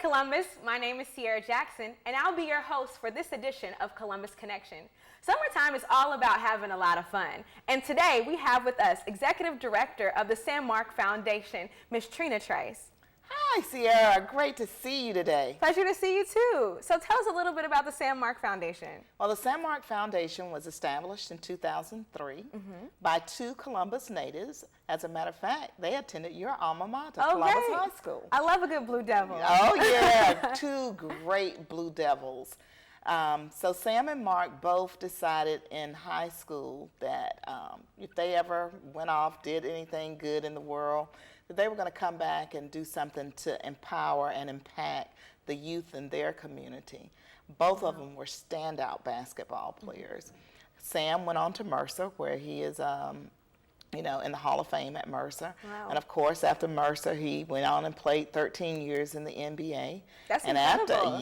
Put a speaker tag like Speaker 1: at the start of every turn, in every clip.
Speaker 1: Columbus, my name is Sierra Jackson, and I'll be your host for this edition of Columbus Connection. Summertime is all about having a lot of fun, and today we have with us Executive Director of the SaMarc Foundation, Ms. Trina Trace.
Speaker 2: Hi, Sierra. Great to see you today.
Speaker 1: Pleasure to see you too. So tell us a little bit about the SaMarc Foundation.
Speaker 2: Well, the SaMarc Foundation was established in 2003 by two Columbus natives. As a matter of fact, they attended your alma mater, Columbus High School.
Speaker 1: I love a good Blue Devil.
Speaker 2: Oh, yeah. Two great Blue Devils. So Sam and Mark both decided in high school that if they ever went off, did anything good in the world, that they were going to come back and do something to empower and impact the youth in their community. Both of them were standout basketball players. Sam went on to Mercer, where he is in the Hall of Fame at Mercer.
Speaker 1: Wow.
Speaker 2: And of course, after Mercer, he went on and played 13 years in the NBA.
Speaker 1: That's
Speaker 2: and
Speaker 1: incredible.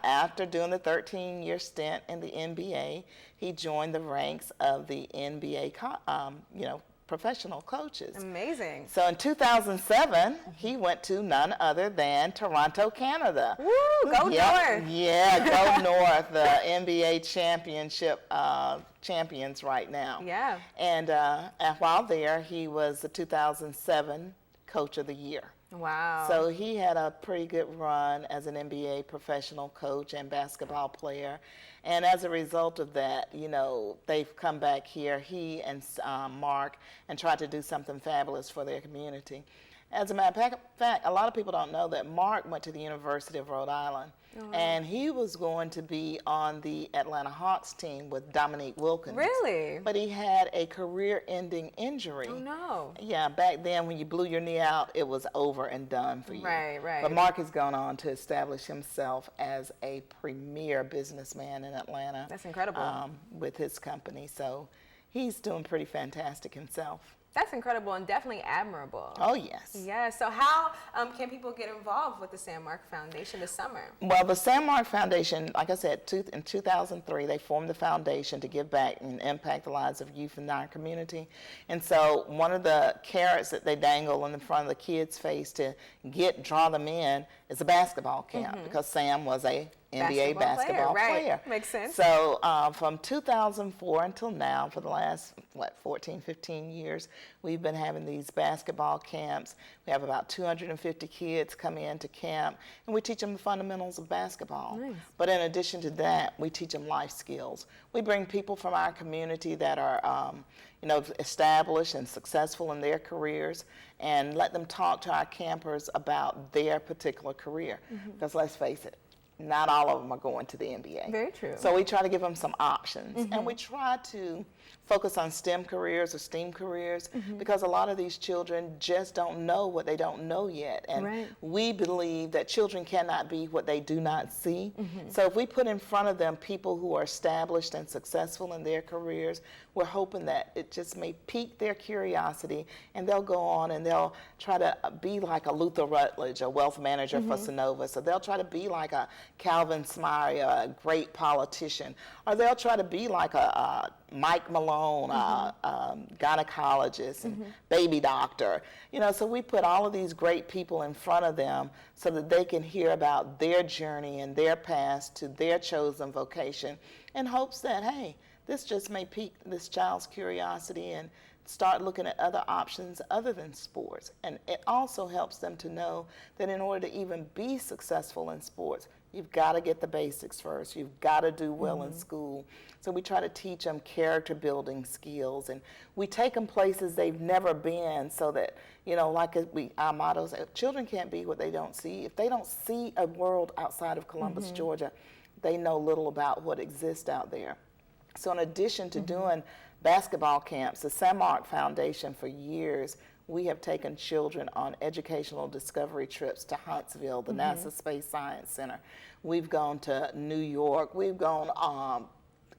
Speaker 2: After doing the 13-year stint in the NBA, he joined the ranks of the NBA, professional coaches.
Speaker 1: Amazing.
Speaker 2: So in 2007, he went to none other than Toronto, Canada.
Speaker 1: Woo, go North.
Speaker 2: Yeah, go North, the NBA championship champions right now.
Speaker 1: Yeah.
Speaker 2: And while there, he was the 2007 Coach of the Year.
Speaker 1: Wow.
Speaker 2: So he had a pretty good run as an NBA professional coach and basketball player. And as a result of that, they've come back here, he and Mark, and tried to do something fabulous for their community. As a matter of fact, a lot of people don't know that Mark went to the University of Rhode Island, and he was going to be on the Atlanta Hawks team with Dominique Wilkins.
Speaker 1: Really?
Speaker 2: But he had a career-ending injury.
Speaker 1: Oh, no.
Speaker 2: Yeah, back then when you blew your knee out, it was over and done for you.
Speaker 1: Right.
Speaker 2: But Mark has gone on to establish himself as a premier businessman in Atlanta.
Speaker 1: That's incredible.
Speaker 2: With his company, so he's doing pretty fantastic himself.
Speaker 1: That's incredible and definitely admirable.
Speaker 2: Oh, yes.
Speaker 1: Yeah, so how can people get involved with the SaMarc Foundation this summer?
Speaker 2: Well, the SaMarc Foundation, like I said, in 2003, they formed the foundation to give back and impact the lives of youth in our community. And so one of the carrots that they dangle in the front of the kids' face to draw them in is a basketball camp, because Sam was a NBA basketball player.
Speaker 1: Right. Makes sense.
Speaker 2: So from 2004 until now, for the last, 14, 15 years, we've been having these basketball camps. We have about 250 kids come in to camp, and we teach them the fundamentals of basketball.
Speaker 1: Nice.
Speaker 2: But in addition to that, we teach them life skills. We bring people from our community that are established and successful in their careers, and let them talk to our campers about their particular career. Because let's face it, not all of them are going to the NBA.
Speaker 1: Very true.
Speaker 2: So we try to give them some options, and we try to focus on STEM careers or STEAM careers, because a lot of these children just don't know what they don't know yet. And we believe that children cannot be what they do not see. So if we put in front of them people who are established and successful in their careers, we're hoping that it just may pique their curiosity, and they'll go on and they'll try to be like a Luther Rutledge, a wealth manager for Sonova. So they'll try to be like a Calvin Smyre, a great politician, or they'll try to be like a Mike Malone, a gynecologist and baby doctor. So we put all of these great people in front of them so that they can hear about their journey and their past to their chosen vocation, in hopes that, hey, this just may pique this child's curiosity and start looking at other options other than sports. And it also helps them to know that in order to even be successful in sports, you've got to get the basics first. You've got to do well in school. So we try to teach them character building skills, and we take them places they've never been, so that, our motto is, children can't be what they don't see. If they don't see a world outside of Columbus, Georgia, they know little about what exists out there. So in addition to doing basketball camps, the SaMarc Foundation, for years, we have taken children on educational discovery trips to Huntsville, the NASA Space Science Center. We've gone to New York. We've gone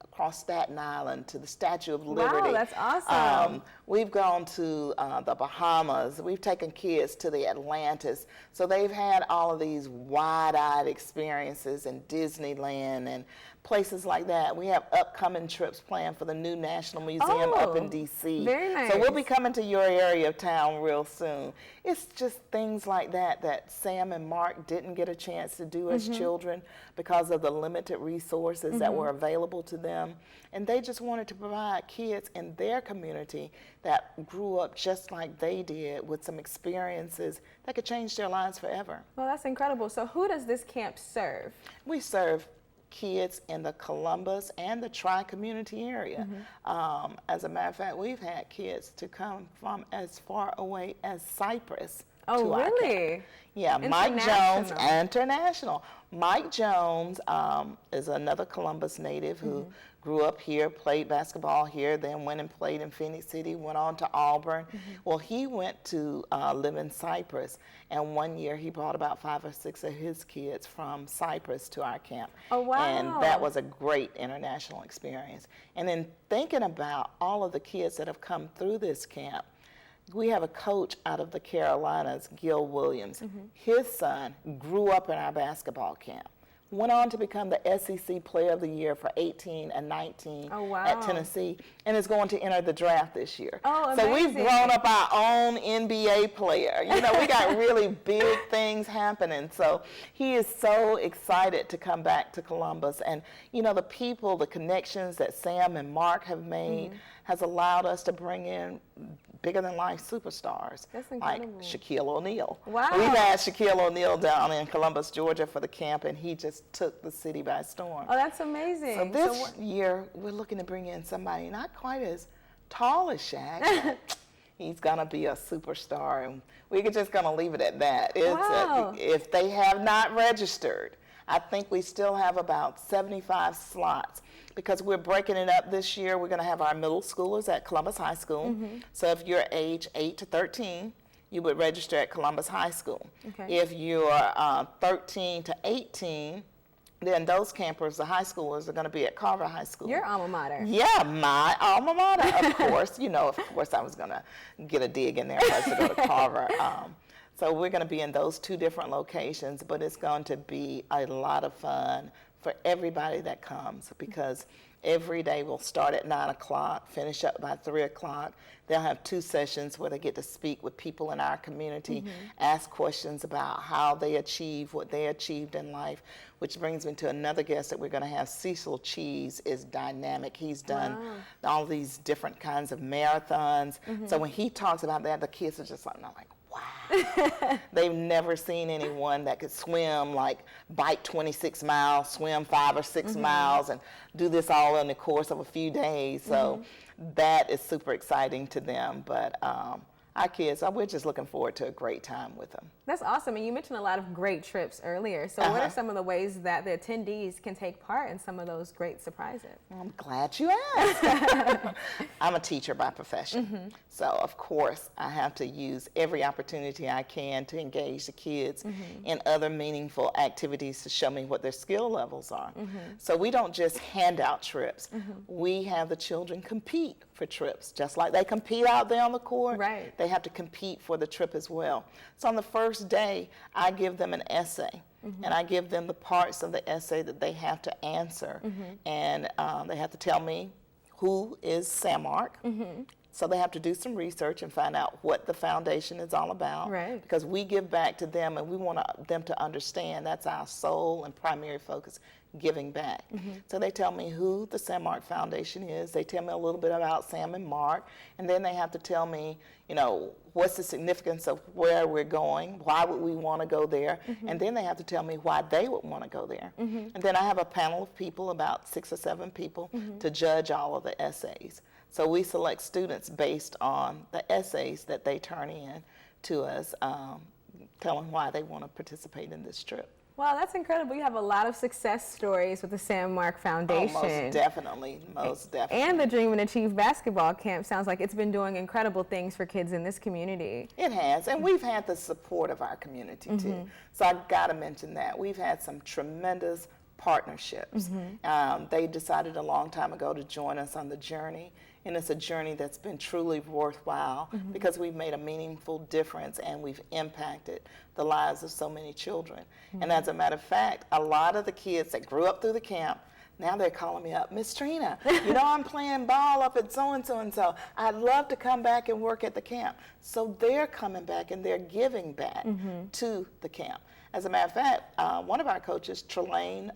Speaker 2: across Staten Island to the Statue of Liberty.
Speaker 1: Wow, that's awesome.
Speaker 2: We've gone to the Bahamas. We've taken kids to the Atlantis. So they've had all of these wide-eyed experiences in Disneyland and places like that. We have upcoming trips planned for the new National Museum up in D.C.
Speaker 1: Very nice.
Speaker 2: So we'll be coming to your area of town real soon. It's just things like that Sam and Mark didn't get a chance to do as children because of the limited resources that were available to them. And they just wanted to provide kids in their community that grew up just like they did with some experiences that could change their lives forever.
Speaker 1: Well, that's incredible. So who does this camp serve?
Speaker 2: We serve kids in the Columbus and the Tri-community area. As a matter of fact, we've had kids to come from as far away as Cyprus.
Speaker 1: Oh, really?
Speaker 2: Yeah, Mike Jones, international. Mike Jones is another Columbus native who grew up here, played basketball here, then went and played in Phoenix City, went on to Auburn. Well, he went to live in Cyprus, and one year he brought about 5 or 6 of his kids from Cyprus to our camp.
Speaker 1: Oh, wow.
Speaker 2: And that was a great international experience. And then thinking about all of the kids that have come through this camp, we have a coach out of the Carolinas, Gil Williams. His son grew up in our basketball camp, went on to become the SEC Player of the Year for 18 and 19 at Tennessee, and is going to enter the draft this year.
Speaker 1: Oh,
Speaker 2: so
Speaker 1: amazing.
Speaker 2: we've grown up our own NBA player. You know, we got really big things happening. So he is so excited to come back to Columbus. And, you know, the people, the connections that Sam and Mark have made has allowed us to bring in bigger-than-life superstars like Shaquille O'Neal.
Speaker 1: Wow.
Speaker 2: We've had Shaquille O'Neal down in Columbus, Georgia for the camp, and he just took the city by storm.
Speaker 1: Oh, that's amazing.
Speaker 2: So this year, we're looking to bring in somebody not quite as tall as Shaq, but he's going to be a superstar, and we're just going to leave it at that. If they have not registered, I think we still have about 75 slots. Because we're breaking it up this year, we're going to have our middle schoolers at Columbus High School. So if you're age 8 to 13, you would register at Columbus High School. If you're 13 to 18, then those campers, the high schoolers, are going to be at Carver High School.
Speaker 1: Your alma mater.
Speaker 2: Yeah, my alma mater, of course. You know, of course, I was going to get a dig in there if I was to go to Carver. So we're going to be in those 2 different locations, but it's going to be a lot of fun for everybody that comes, because every day we'll start at 9 o'clock, finish up by 3 o'clock. They'll have 2 sessions where they get to speak with people in our community, ask questions about how they achieve what they achieved in life, which brings me to another guest that we're going to have. Cecil Cheese is dynamic. He's done all these different kinds of marathons. So when he talks about that, the kids are just like, wow. They've never seen anyone that could swim, like bike 26 miles, swim 5 or 6 miles, and do this all in the course of a few days. So that is super exciting to them. But our kids, we're just looking forward to a great time with them.
Speaker 1: That's awesome. And you mentioned a lot of great trips earlier. So what are some of the ways that the attendees can take part in some of those great surprises?
Speaker 2: I'm glad you asked. I'm a teacher by profession. So, of course, I have to use every opportunity I can to engage the kids in other meaningful activities to show me what their skill levels are. So we don't just hand out trips. We have the children compete for trips, just like they compete out there on the court.
Speaker 1: Right.
Speaker 2: They have to compete for the trip as well. So on the first day, I give them an essay, and I give them the parts of the essay that they have to answer, and they have to tell me who is SaMarc. So they have to do some research and find out what the foundation is all about, because we give back to them, and we want them to understand that's our sole and primary focus, giving back. So they tell me who the SaMarc Foundation is. They tell me a little bit about Sam and Mark, and then they have to tell me, you know, what's the significance of where we're going, why would we want to go there, and then they have to tell me why they would want to go there. And then I have a panel of people, about 6 or 7 people, to judge all of the essays. So we select students based on the essays that they turn in to us, telling why they want to participate in this trip.
Speaker 1: Wow, that's incredible. You have a lot of success stories with the SaMarc Foundation.
Speaker 2: Oh, most definitely, most definitely.
Speaker 1: And the Dream and Achieve basketball camp sounds like it's been doing incredible things for kids in this community.
Speaker 2: It has, and we've had the support of our community too. So I've got to mention that. We've had some tremendous partnerships. They decided a long time ago to join us on the journey, and it's a journey that's been truly worthwhile because we've made a meaningful difference and we've impacted the lives of so many children. And as a matter of fact, a lot of the kids that grew up through the camp, Now they're calling me up, Miss Trina, you know, I'm playing ball up at so-and-so and so. I'd love to come back and work at the camp. So they're coming back and they're giving back to the camp. As a matter of fact, one of our coaches, Trelane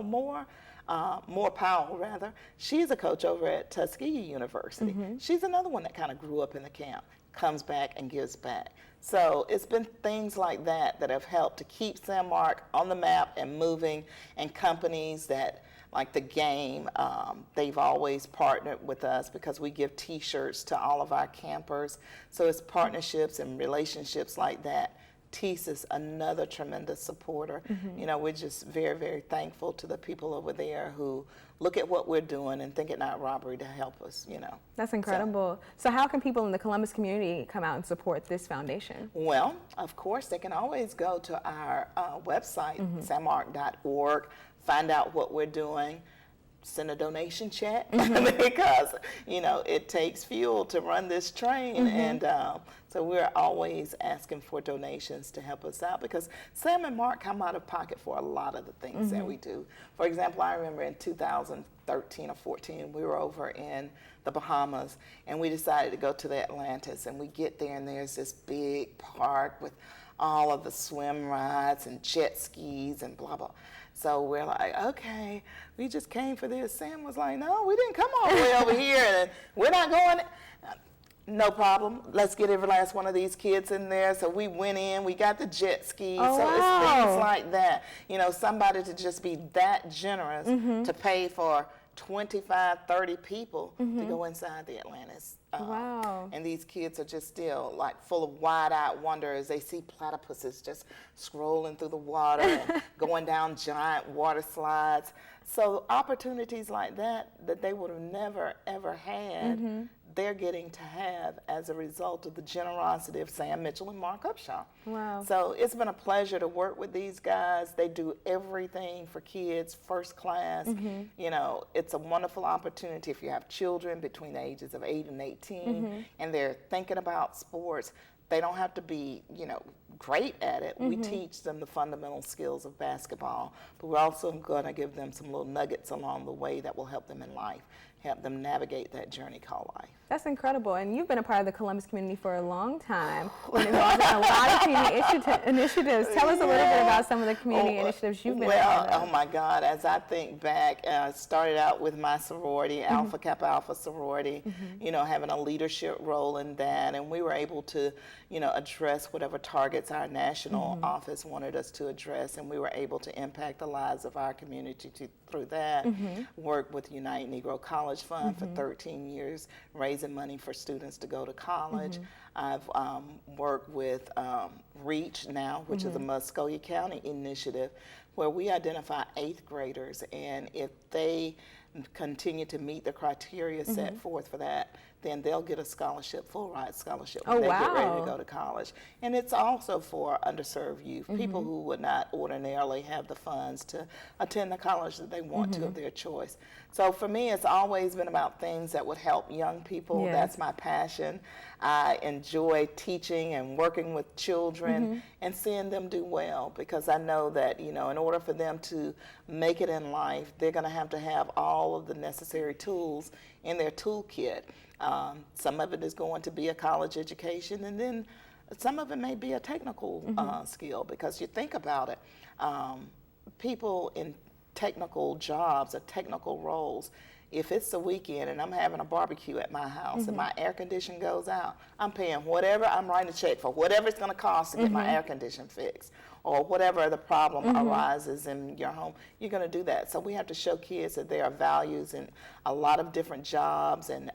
Speaker 2: Moore Powell, she's a coach over at Tuskegee University. She's another one that kind of grew up in the camp, comes back and gives back. So it's been things like that that have helped to keep SaMarc on the map and moving, and companies that, like the game, they've always partnered with us because we give t-shirts to all of our campers. So it's partnerships and relationships like that. TEAS is another tremendous supporter. You know, we're just very, very thankful to the people over there who look at what we're doing and think it not robbery to help us, you know.
Speaker 1: That's incredible. So how can people in the Columbus community come out and support this foundation?
Speaker 2: Well, of course, they can always go to our website, SaMarc.org, find out what we're doing, send a donation check because, you know, it takes fuel to run this train. And so we're always asking for donations to help us out because Sam and Mark come out of pocket for a lot of the things that we do. For example, I remember in 2013 or 14, we were over in the Bahamas and we decided to go to the Atlantis, and we get there and there's this big park with all of the swim rides and jet skis and blah, blah. So we're like, okay, we just came for this. Sam was like, no, we didn't come all the way over here, and we're not going. No problem. Let's get every last one of these kids in there. So we went in, we got the jet skis.
Speaker 1: Oh,
Speaker 2: so
Speaker 1: wow.
Speaker 2: It's things like that. You know, somebody to just be that generous to pay for 25, 30 people to go inside the Atlantis.
Speaker 1: Wow.
Speaker 2: And these kids are just still like full of wide-eyed wonder as they see platypuses just scrolling through the water and going down giant water slides. So opportunities like that they would have never, ever had, they're getting to have as a result of the generosity of Sam Mitchell and Mark Upshaw.
Speaker 1: Wow.
Speaker 2: So it's been a pleasure to work with these guys. They do everything for kids, first class. You know, it's a wonderful opportunity if you have children between the ages of 8 and 18 and they're thinking about sports. They don't have to be, you know, great at it. We teach them the fundamental skills of basketball, but we're also going to give them some little nuggets along the way that will help them in life, help them navigate that journey called life.
Speaker 1: That's incredible. And you've been a part of the Columbus community for a long time and involved in a lot of community initiatives. Tell us a little bit about some of the community initiatives you've been a part of.
Speaker 2: Oh my God, as I think back, I started out with my sorority, Alpha Kappa Alpha sorority, you know, having a leadership role in that, and we were able to, you know, address whatever targets our national office wanted us to address, and we were able to impact the lives of our community through that. Worked with Unite Negro College Fund for 13 years, raising money for students to go to college. I've worked with REACH now, which is a Muscogee County initiative, where we identify 8th graders, and if they continue to meet the criteria set forth for that, then they'll get a scholarship, full ride scholarship when they get ready to go to college. And it's also for underserved youth, people who would not ordinarily have the funds to attend the college that they want to of their choice. So for me, it's always been about things that would help young people.
Speaker 1: Yes.
Speaker 2: That's my passion. I enjoy teaching and working with children and seeing them do well, because I know that, you know, in order for them to make it in life, they're going to have all of the necessary tools in their toolkit. Some of it is going to be a college education, and then some of it may be a technical skill, because you think about it, people in technical jobs or technical roles, if it's the weekend and I'm having a barbecue at my house and my air condition goes out, I'm paying whatever, I'm writing a check for whatever it's going to cost to get my air condition fixed, or whatever the problem arises in your home, you're going to do that. So we have to show kids that there are values in a lot of different jobs, and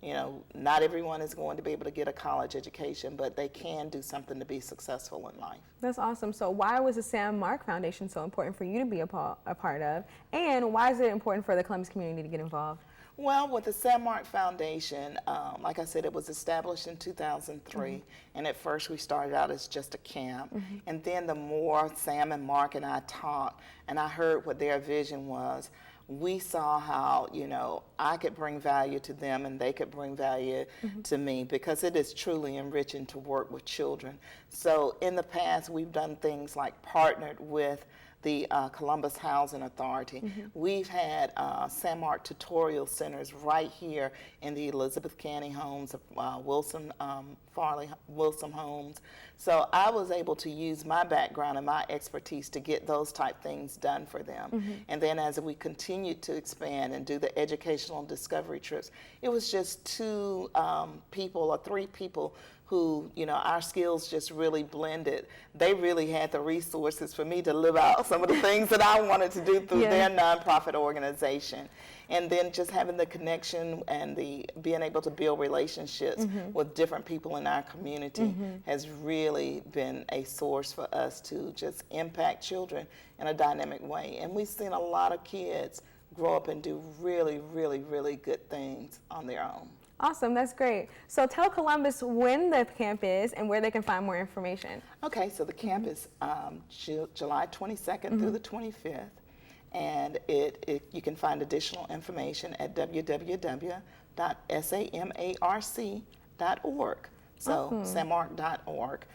Speaker 2: you know, not everyone is going to be able to get a college education, but they can do something to be successful in life.
Speaker 1: That's awesome. So why was the SaMarc Foundation so important for you to be a part of? And why is it important for the Columbus community to get involved?
Speaker 2: Well, with the SaMarc Foundation, like I said, it was established in 2003, and at first we started out as just a camp, and then the more Sam and Mark and I talked, and I heard what their vision was, we saw how, you know, I could bring value to them and they could bring value to me, because it is truly enriching to work with children. So in the past, we've done things like partnered with the Columbus Housing Authority. We've had SaMarc tutorial centers right here in the Elizabeth Canning homes, Wilson homes. So I was able to use my background and my expertise to get those type things done for them. And then as we continued to expand and do the educational and discovery trips, it was just 2 people or 3 people who, you know, our skills just really blended. They really had the resources for me to live out some of the things that I wanted to do through their nonprofit organization. And then just having the connection and the being able to build relationships with different people in our community has really been a source for us to just impact children in a dynamic way. And we've seen a lot of kids grow up and do really, really, really good things on their own.
Speaker 1: Awesome, that's great. So tell Columbus when the camp is and where they can find more information.
Speaker 2: Okay, so the camp is July 22nd through the 25th, and you can find additional information at www.samarc.org. So SaMarc.org.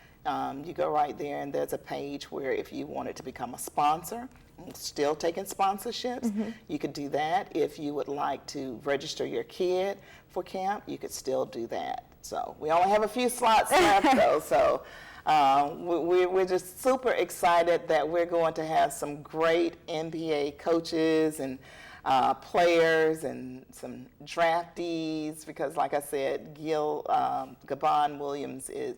Speaker 2: You go right there, and there's a page where if you wanted to become a sponsor, still taking sponsorships, you could do that. If you would like to register your kid for camp, you could still do that. So we only have a few slots left though, so we're just super excited that we're going to have some great NBA coaches and players and some draftees, because like I said, Grant Williams is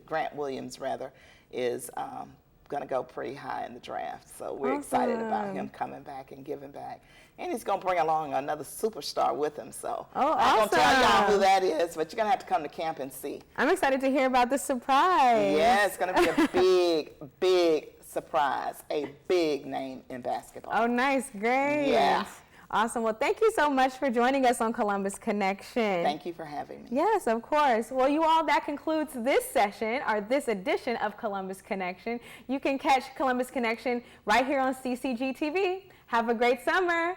Speaker 2: going to go pretty high in the draft. So we're excited about him coming back and giving back. And he's going to bring along another superstar with him. So I'm going to tell y'all who that is, but you're going to have to come to camp and see.
Speaker 1: I'm excited to hear about the surprise.
Speaker 2: Yeah, it's going to be a big, big surprise, a big name in basketball.
Speaker 1: Oh, nice. Great.
Speaker 2: Yeah.
Speaker 1: Awesome. Well, thank you so much for joining us on Columbus Connection.
Speaker 2: Thank you for having me.
Speaker 1: Yes, of course. Well, you all, that concludes this session, or this edition of Columbus Connection. You can catch Columbus Connection right here on CCG TV. Have a great summer.